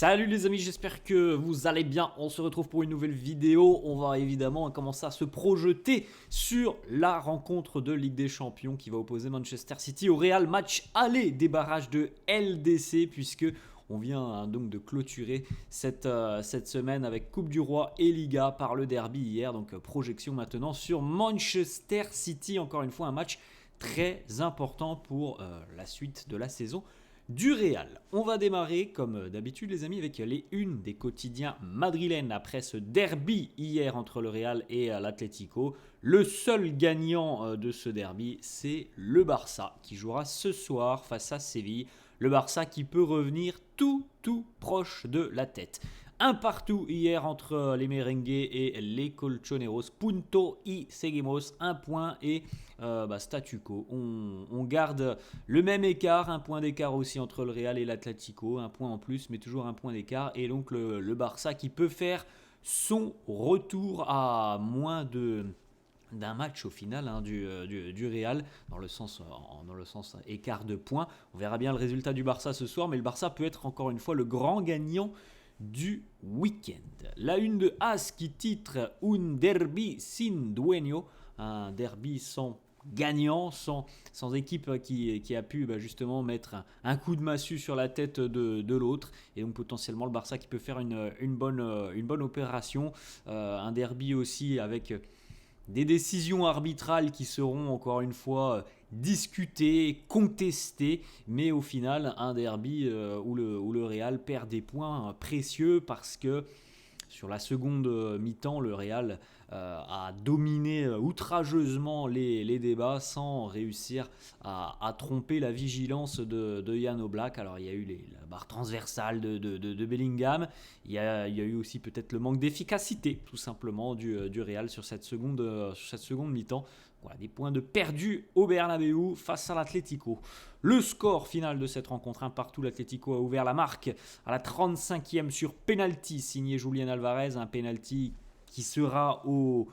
Salut les amis, j'espère que vous allez bien. On se retrouve pour une nouvelle vidéo. On va évidemment commencer à se projeter sur la rencontre de Ligue des Champions qui va opposer Manchester City au Real. Match aller des barrages de LDC, puisque on vient donc de clôturer cette semaine avec Coupe du Roi et Liga par le derby hier. Donc projection maintenant sur Manchester City. Encore une fois un match très important pour la suite de la saison du Real. On va démarrer comme d'habitude les amis avec les unes des quotidiens madrilènes après ce derby hier entre le Real et l'Atlético. Le seul gagnant de ce derby, c'est le Barça qui jouera ce soir face à Séville. Le Barça qui peut revenir tout proche de la tête. Un partout hier entre les merengues et les colchoneros. Punto y seguimos. Un point et statu quo. On garde le même écart. Un point d'écart aussi entre le Real et l'Atlético. Un point en plus, mais toujours un point d'écart. Et donc le Barça qui peut faire son retour à moins d'un match au final du Real dans le sens écart de points. On verra bien le résultat du Barça ce soir, mais le Barça peut être encore une fois le grand gagnant du week-end. La une de As qui titre Un derby sin dueño, un derby sans gagnant, sans équipe qui a pu justement mettre un coup de massue sur la tête de l'autre, et donc potentiellement le Barça qui peut faire une bonne opération. Un derby aussi avec des décisions arbitrales qui seront encore une fois discutées, contestées, mais au final un derby où le Real perd des points précieux parce que sur la seconde mi-temps, le Real a dominé outrageusement les débats sans réussir à tromper la vigilance de Jan Oblak. Alors il y a eu la barre transversale de Bellingham, il y a eu aussi peut-être le manque d'efficacité tout simplement du Real sur cette seconde mi-temps. Voilà, des points de perdus au Bernabéu face à l'Atlético. Le score final de cette rencontre, un partout, l'Atlético a ouvert la marque à la 35e sur penalty signé Julián Álvarez, un penalty qui sera au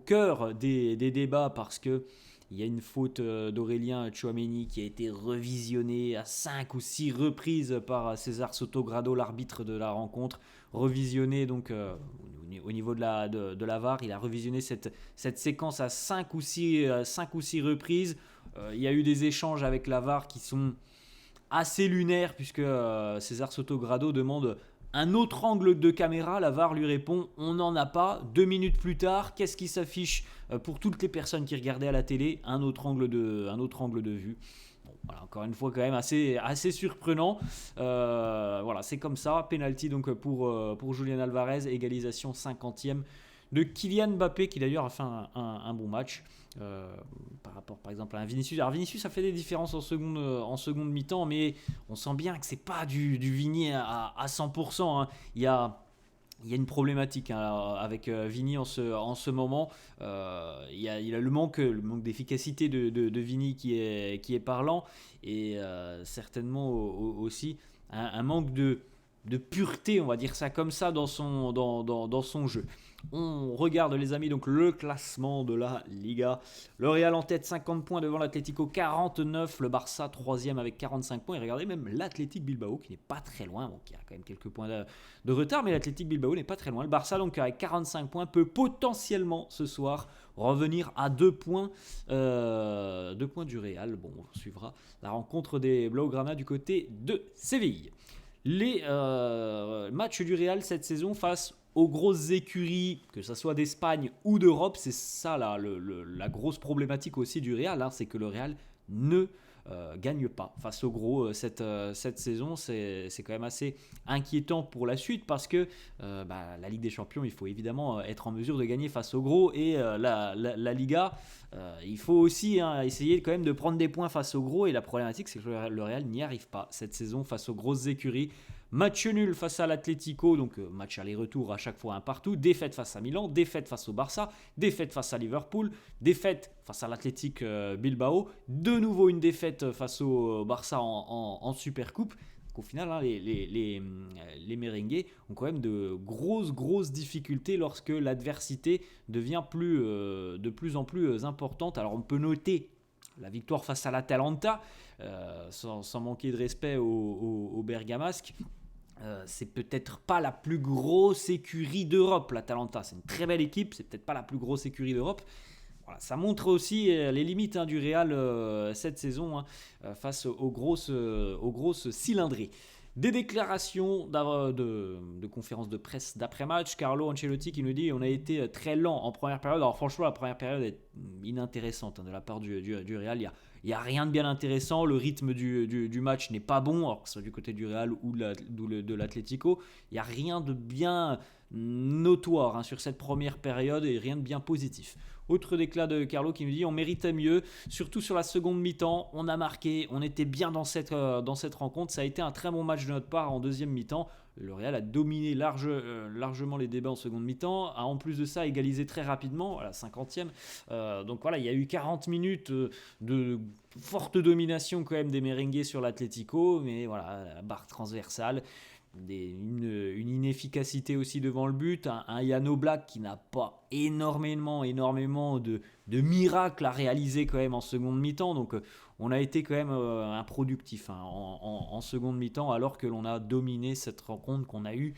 cœur des débats parce que il y a une faute d'Aurélien Tchouaméni qui a été revisionnée à 5 ou 6 reprises par César Sotogrado, l'arbitre de la rencontre. Revisionné donc au niveau de la VAR, il a revisionné cette séquence à 5 ou 6 reprises. Il y a eu des échanges avec la VAR qui sont assez lunaires puisque César Sotogrado demande un autre angle de caméra. La VAR lui répond on n'en a pas. 2 minutes plus tard, qu'est-ce qui s'affiche pour toutes les personnes qui regardaient à la télé? Un autre angle de vue. Bon, voilà, encore une fois quand même assez surprenant. Voilà, c'est comme ça. Penalty donc pour Julián Álvarez, égalisation 50e de Kylian Mbappé qui d'ailleurs a fait un bon match par rapport par exemple à un Vinicius. Alors Vinicius a fait des différences en seconde mi-temps, mais on sent bien que c'est pas du Vini à 100%. Hein. Il y a une problématique avec Vini en ce moment. Il y a le manque d'efficacité de Vini qui est parlant, et certainement aussi un manque de pureté, on va dire ça comme ça, dans son jeu. On regarde les amis donc le classement de la Liga. Le Real en tête 50 points devant l'Atlético 49, le Barça 3ème avec 45 points, et regardez même l'Athletic Bilbao qui n'est pas très loin, bon, qui a quand même quelques points de retard, mais l'Athletic Bilbao n'est pas très loin. Le Barça donc avec 45 points peut potentiellement ce soir revenir à 2 points du Real. Bon, on suivra la rencontre des Blaugrana du côté de Séville. Les matchs du Real cette saison face aux grosses écuries, que ce soit d'Espagne ou d'Europe, c'est ça la grosse problématique aussi du Real, hein, c'est que le Real ne gagne pas face aux gros cette saison. C'est quand même assez inquiétant pour la suite parce que la Ligue des Champions, il faut évidemment être en mesure de gagner face aux gros, et la Liga, il faut aussi essayer quand même de prendre des points face aux gros, et la problématique c'est que le Real n'y arrive pas cette saison face aux grosses écuries. Match nul face à l'Atlético, donc match aller-retour à chaque fois un partout. Défaite face à Milan, défaite face au Barça, défaite face à Liverpool, défaite face à l'Athletic Bilbao. De nouveau une défaite face au Barça en Supercoupe. Donc, au final, hein, les merengues ont quand même de grosses difficultés lorsque l'adversité devient de plus en plus importante. Alors on peut noter la victoire face à l'Atalanta, sans manquer de respect aux Bergamasques. C'est peut-être pas la plus grosse écurie d'Europe, l'Atalanta. C'est une très belle équipe, c'est peut-être pas la plus grosse écurie d'Europe. Voilà, ça montre aussi les limites du Real cette saison face aux grosses cylindrées. Des déclarations de conférences de presse d'après-match. Carlo Ancelotti qui nous dit on a été très lent en première période. Alors franchement, la première période est inintéressante de la part du Real. Il n'y a rien de bien intéressant. Le rythme du match n'est pas bon, alors que ce soit du côté du Real ou de l'Atlético. Il n'y a rien de bien notoire sur cette première période et rien de bien positif. Autre déclat de Carlo qui nous dit on méritait mieux, surtout sur la seconde mi-temps, on a marqué, on était bien dans cette rencontre, ça a été un très bon match de notre part en deuxième mi-temps. Le Real a dominé largement les débats en seconde mi-temps, a en plus de ça égalisé très rapidement à la 50e. Donc voilà, il y a eu 40 minutes de forte domination quand même des merengues sur l'Atlético, mais voilà, la barre transversale. Une inefficacité aussi devant le but, un Jan Oblak qui n'a pas énormément de miracles à réaliser quand même en seconde mi-temps, donc on a été quand même improductif en seconde mi-temps alors que l'on a dominé cette rencontre, qu'on a eu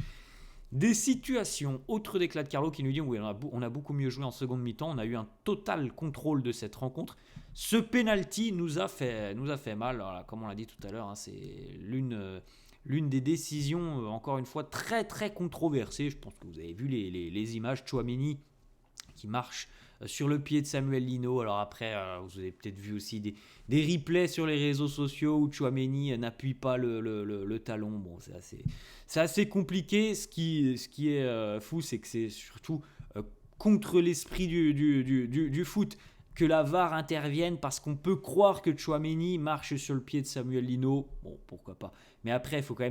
des situations. Autre déclat de Carlo qui nous dit oui, on a beaucoup mieux joué en seconde mi-temps, on a eu un total contrôle de cette rencontre. Ce penalty nous a fait mal. Alors, comme on l'a dit tout à l'heure, c'est l'une des décisions, encore une fois, très très controversées. Je pense que vous avez vu les images. Tchouaméni qui marche sur le pied de Samuel Lino. Alors après, vous avez peut-être vu aussi des replays sur les réseaux sociaux où Tchouaméni n'appuie pas le talon. Bon, c'est assez compliqué. Ce qui est fou, c'est que c'est surtout contre l'esprit du foot que la VAR intervienne, parce qu'on peut croire que Tchouaméni marche sur le pied de Samuel Lino. Bon, pourquoi pas. Mais après, il faut quand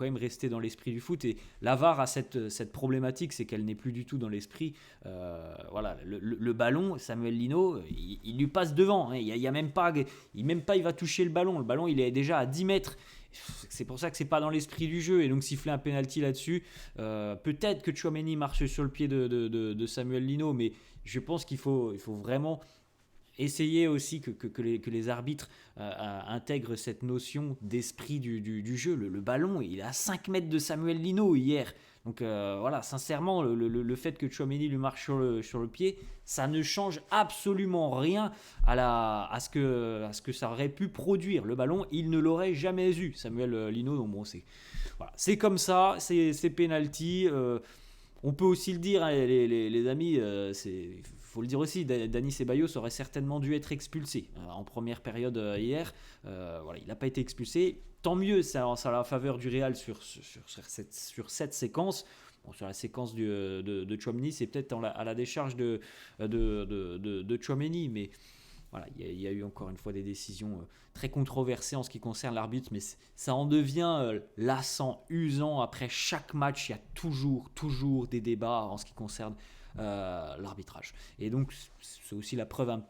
même rester dans l'esprit du foot. Et la VAR a cette problématique, c'est qu'elle n'est plus du tout dans l'esprit. Voilà, le ballon, Samuel Lino, il lui passe devant. Il y a même pas, il va toucher le ballon. Le ballon, il est déjà à 10 mètres. C'est pour ça que c'est pas dans l'esprit du jeu. Et donc siffler un penalty là-dessus, peut-être que Tchouaméni marche sur le pied de Samuel Lino, mais je pense qu'il faut vraiment essayer aussi que les arbitres intègrent cette notion d'esprit du jeu. Le ballon, il est à 5 mètres de Samuel Lino hier. Donc voilà, sincèrement, le fait que Tchouaméni lui marche sur le pied, ça ne change absolument rien à ce que ça aurait pu produire. Le ballon, il ne l'aurait jamais eu, Samuel Lino. Donc bon, c'est comme ça, c'est penalty. On peut aussi le dire, les amis, il faut le dire aussi, Dani Ceballos aurait certainement dû être expulsé en première période hier. Voilà, il n'a pas été expulsé. Tant mieux, ça a la faveur du Real sur cette séquence. Bon, sur la séquence de Tchouaméni, c'est peut-être à la décharge de Tchouaméni, mais voilà, il y a eu encore une fois des décisions très controversées en ce qui concerne l'arbitre, mais ça en devient lassant, usant. Après chaque match, il y a toujours des débats en ce qui concerne l'arbitrage. Et donc, c'est aussi la preuve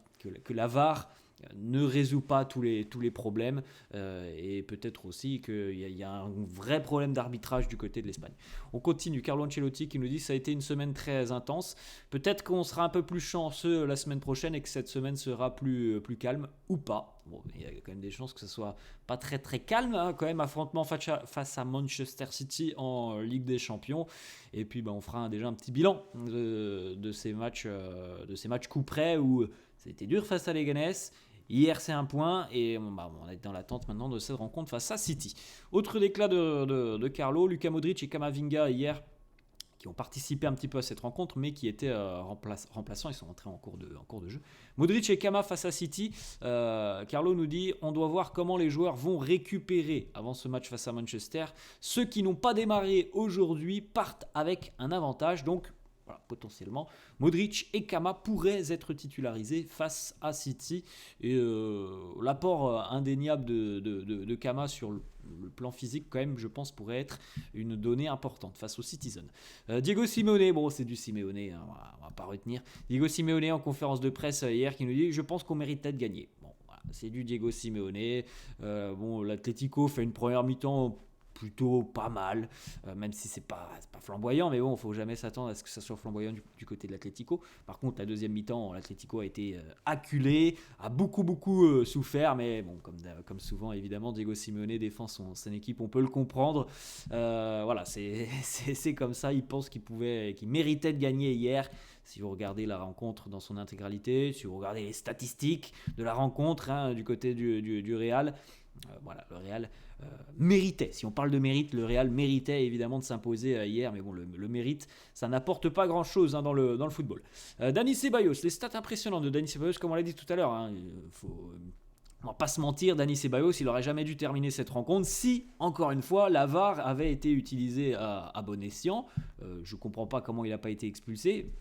que la VAR ne résout pas tous les problèmes, et peut-être aussi qu'il y a un vrai problème d'arbitrage du côté de l'Espagne. On continue. Carlo Ancelotti qui nous dit ça a été une semaine très intense. Peut-être qu'on sera un peu plus chanceux la semaine prochaine et que cette semaine sera plus calme ou pas. Bon, il y a quand même des chances que ce soit pas très très calme, quand même, affrontement face à Manchester City en Ligue des Champions. Et puis on fera déjà un petit bilan de ces matchs coup près où ça a été dur face à Leganés. Hier, c'est un point et on est dans l'attente maintenant de cette rencontre face à City. Autre déclat de Carlo, Luka Modric et Camavinga hier, qui ont participé un petit peu à cette rencontre, mais qui étaient remplaçants, ils sont rentrés en cours de jeu. Modric et Kama face à City. Carlo nous dit on doit voir comment les joueurs vont récupérer avant ce match face à Manchester. Ceux qui n'ont pas démarré aujourd'hui partent avec un avantage, donc voilà, potentiellement, Modric et Kama pourraient être titularisés face à City. Et l'apport indéniable de Kama sur le plan physique, quand même, je pense, pourrait être une donnée importante face aux Citizens. Diego Simeone, bon, c'est du Simeone, on va pas retenir. Diego Simeone en conférence de presse hier qui nous dit « Je pense qu'on méritait de gagner ». Bon, voilà, c'est du Diego Simeone. L'Atlético fait une première mi-temps plutôt pas mal, même si c'est pas flamboyant, mais bon, il ne faut jamais s'attendre à ce que ça soit flamboyant du côté de l'Atlético. Par contre, la deuxième mi-temps, l'Atlético a été acculé, a beaucoup souffert, mais bon, comme souvent, évidemment, Diego Simeone défend son équipe, on peut le comprendre. Voilà, c'est comme ça, il pense qu'il méritait de gagner hier. Si vous regardez la rencontre dans son intégralité, si vous regardez les statistiques de la rencontre du côté du Real, voilà, le Real méritait. Si on parle de mérite, le Real méritait évidemment de s'imposer hier, mais bon, le mérite, ça n'apporte pas grand-chose dans le football. Dani Ceballos, les stats impressionnantes de Dani Ceballos, comme on l'a dit tout à l'heure, on va pas se mentir, Dani Ceballos, il n'aurait jamais dû terminer cette rencontre si, encore une fois, la VAR avait été utilisée à bon escient. Je ne comprends pas comment il n'a pas été expulsé.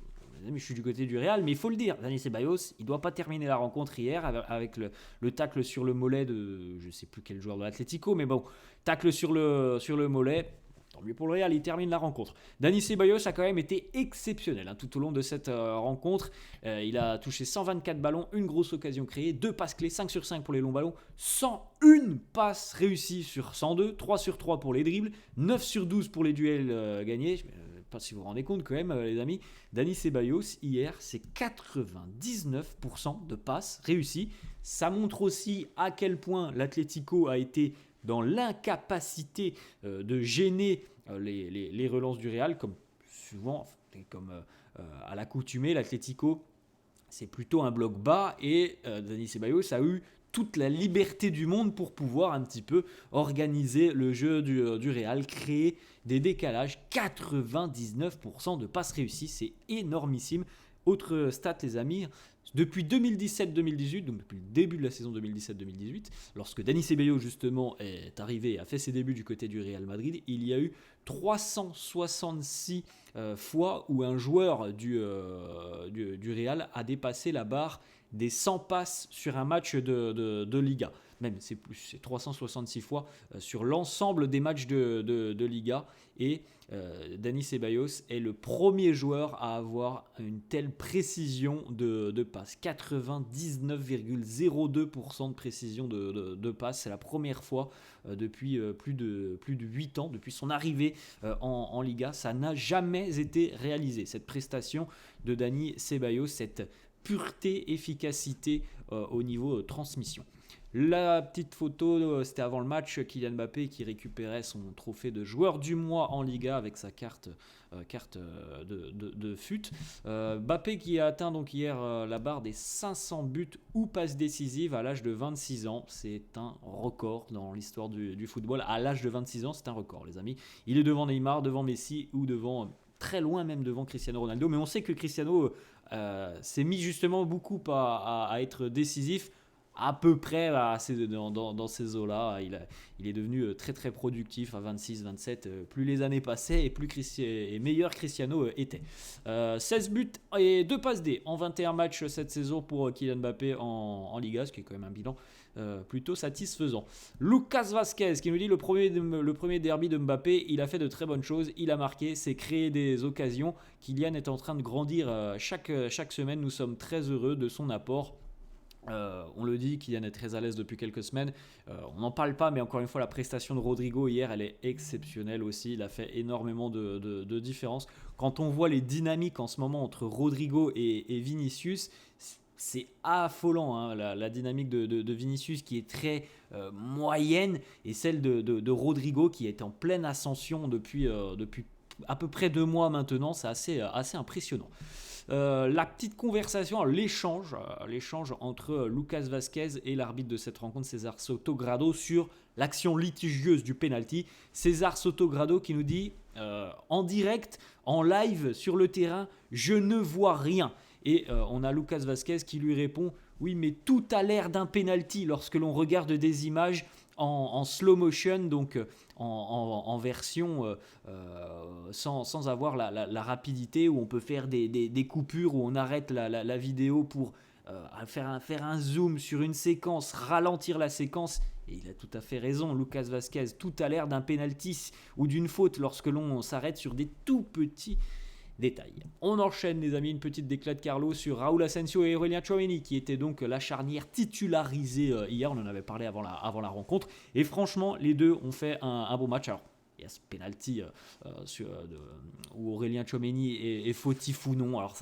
Je suis du côté du Real, mais il faut le dire, Dani Ceballos, il ne doit pas terminer la rencontre hier avec le tacle sur le mollet de, je ne sais plus quel joueur de l'Atlético, mais bon, tacle sur le mollet. Tant mieux pour le Real, il termine la rencontre. Dani Ceballos a quand même été exceptionnel tout au long de cette rencontre. Il a touché 124 ballons, une grosse occasion créée, 2 passes clés, 5 sur 5 pour les longs ballons, 101 passes réussies sur 102, 3 sur 3 pour les dribbles, 9 sur 12 pour les duels gagnés. Pas si vous vous rendez compte quand même, les amis, Dani Ceballos, hier, c'est 99% de passes réussies. Ça montre aussi à quel point l'Atlético a été dans l'incapacité de gêner les relances du Real, comme souvent, comme à l'accoutumée, l'Atlético, c'est plutôt un bloc bas, et Dani Ceballos a eu toute la liberté du monde pour pouvoir un petit peu organiser le jeu du Real, créer des décalages. 99% de passes réussies, c'est énormissime. Autre stat, les amis, depuis 2017-2018, donc depuis le début de la saison 2017-2018, lorsque Dani Ceballos justement est arrivé et a fait ses débuts du côté du Real Madrid, il y a eu 366 fois où un joueur du Real a dépassé la barre des 100 passes sur un match de Liga. Même c'est plus, c'est 366 fois sur l'ensemble des matchs de Liga. Et Dani Ceballos est le premier joueur à avoir une telle précision de passe. 99,02% de précision de passe. C'est la première fois depuis plus de 8 ans, depuis son arrivée en Liga. Ça n'a jamais été réalisé. Cette prestation de Dani Ceballos, cette pureté, efficacité au niveau transmission. La petite photo, c'était avant le match, Kylian Mbappé qui récupérait son trophée de joueur du mois en Liga avec sa carte de fut. Mbappé qui a atteint donc hier la barre des 500 buts ou passes décisives à l'âge de 26 ans. C'est un record dans l'histoire du football. À l'âge de 26 ans, c'est un record, les amis. Il est devant Neymar, devant Messi ou devant, très loin même devant Cristiano Ronaldo. Mais on sait que Cristiano s'est mis justement beaucoup à être décisif, à peu près dans ces eaux-là. Il est devenu très très productif à 26, 27. Plus les années passaient et meilleur Cristiano était. 16 buts et 2 passes D en 21 matchs cette saison pour Kylian Mbappé en Liga, ce qui est quand même un bilan plutôt satisfaisant. Lucas Vazquez qui nous dit le premier derby de Mbappé, il a fait de très bonnes choses, il a marqué, c'est créé des occasions. Kylian est en train de grandir chaque semaine, nous sommes très heureux de son apport. On le dit, Kylian est très à l'aise depuis quelques semaines. On n'en parle pas, mais encore une fois, la prestation de Rodrigo hier, elle est exceptionnelle aussi. Il a fait énormément de différence. Quand on voit les dynamiques en ce moment entre Rodrigo et Vinicius, c'est affolant, la dynamique de Vinicius qui est très moyenne, et celle de Rodrigo qui est en pleine ascension depuis à peu près 2 mois maintenant. C'est assez impressionnant. La petite conversation, l'échange entre Lucas Vazquez et l'arbitre de cette rencontre, César Sotogrado, sur l'action litigieuse du penalty. César Sotogrado qui nous dit en direct, en live sur le terrain, je ne vois rien. Et on a Lucas Vazquez qui lui répond, oui, mais tout a l'air d'un penalty lorsque l'on regarde des images en slow motion, donc en version sans avoir la rapidité, où on peut faire des coupures, où on arrête la vidéo pour faire un zoom sur une séquence, ralentir la séquence. Et il a tout à fait raison, Lucas Vazquez, tout a l'air d'un penalty ou d'une faute lorsque l'on s'arrête sur des tout petits détails. On enchaîne les amis, une petite déclat de Carlo sur Raúl Asensio et Aurélien Tchouaméni qui était donc la charnière titularisée hier, on en avait parlé avant la rencontre et franchement les deux ont fait un bon match. Alors il y a ce penalty où Aurélien Tchouaméni est fautif ou non. Alors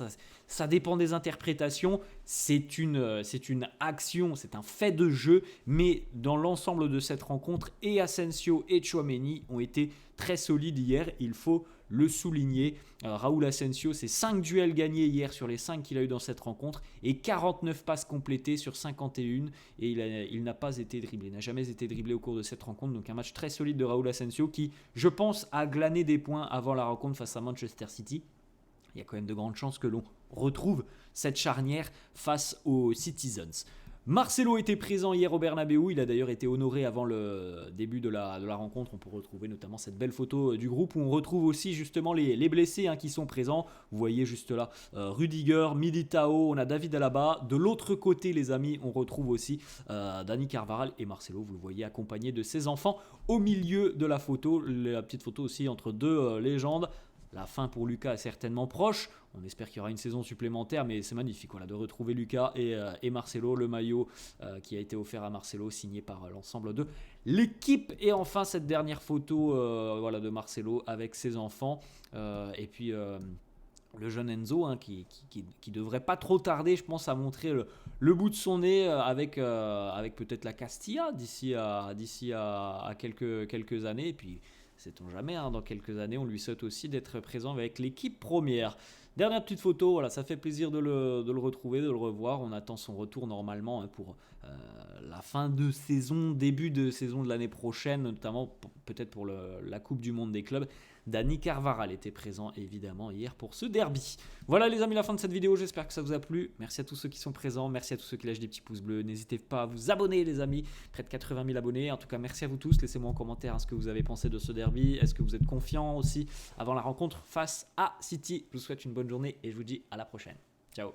ça dépend des interprétations. C'est une action, c'est un fait de jeu. Mais dans l'ensemble de cette rencontre, et Asensio et Tchouaméni ont été très solides hier. Il faut le souligner. Raúl Asensio, c'est 5 duels gagnés hier sur les 5 qu'il a eu dans cette rencontre et 49 passes complétées sur 51 et il n'a pas été dribblé, n'a jamais été dribblé au cours de cette rencontre. Donc un match très solide de Raúl Asensio qui, je pense, a glané des points avant la rencontre face à Manchester City. Il y a quand même de grandes chances que l'on retrouve cette charnière face aux Citizens. Marcelo était présent hier au Bernabéu, il a d'ailleurs été honoré avant le début de la rencontre. On peut retrouver notamment cette belle photo du groupe où on retrouve aussi justement les blessés qui sont présents. Vous voyez juste là Rudiger, Militao, on a David Alaba. De l'autre côté les amis, on retrouve aussi Dani Carvajal et Marcelo, vous le voyez accompagné de ses enfants au milieu de la photo. La petite photo aussi entre deux légendes. La fin pour Lucas est certainement proche. On espère qu'il y aura une saison supplémentaire, mais c'est magnifique de retrouver Lucas et Marcelo, le maillot qui a été offert à Marcelo, signé par l'ensemble de l'équipe. Et enfin, cette dernière photo de Marcelo avec ses enfants. Et puis le jeune Enzo qui devrait pas trop tarder, je pense, à montrer le bout de son nez avec peut-être la Castilla d'ici à quelques années. Et puis, sait-on jamais, dans quelques années, on lui souhaite aussi d'être présent avec l'équipe première. Dernière petite photo, ça fait plaisir de le retrouver, de le revoir. On attend son retour normalement pour la fin de saison, début de saison de l'année prochaine, notamment peut-être pour la Coupe du Monde des clubs. Dani Carvajal était présent évidemment hier pour ce derby. Voilà les amis, la fin de cette vidéo, j'espère que ça vous a plu. Merci à tous ceux qui sont présents, merci à tous ceux qui lâchent des petits pouces bleus. N'hésitez pas à vous abonner les amis, près de 80 000 abonnés. En tout cas merci à vous tous, laissez-moi en commentaire ce que vous avez pensé de ce derby. Est-ce que vous êtes confiants aussi avant la rencontre face à City? Je vous souhaite une bonne journée et je vous dis à la prochaine. Ciao.